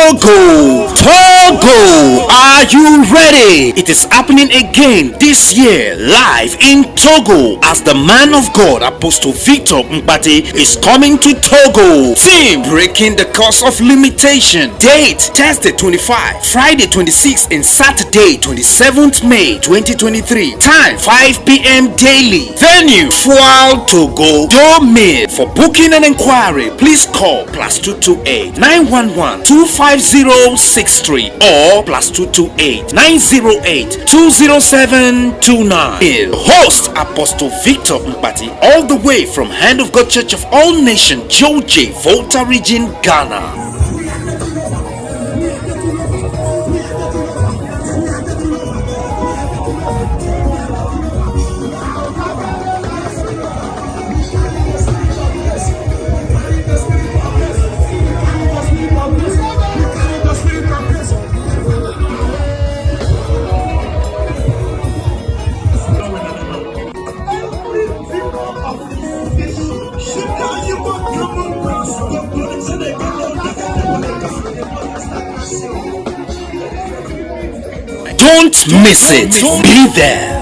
Togo. Togo, are you ready? It is happening again this year live in Togo as the man of God Apostle Victor HOUNKPATI is coming to Togo. Theme: breaking the curse of limitation. Date: Thursday 25, Friday 26 and Saturday 27th May 2023. Time: 5 p.m. daily. Venue: Fual Togo Domain. For booking and inquiry, please call +228 911 25063 or +228 908 20729. Host: Apostle Victor HOUNKPATI, all the way from Hand of God Church of All Nations, Joje, Volta Region, Ghana. Don't miss it. Be there.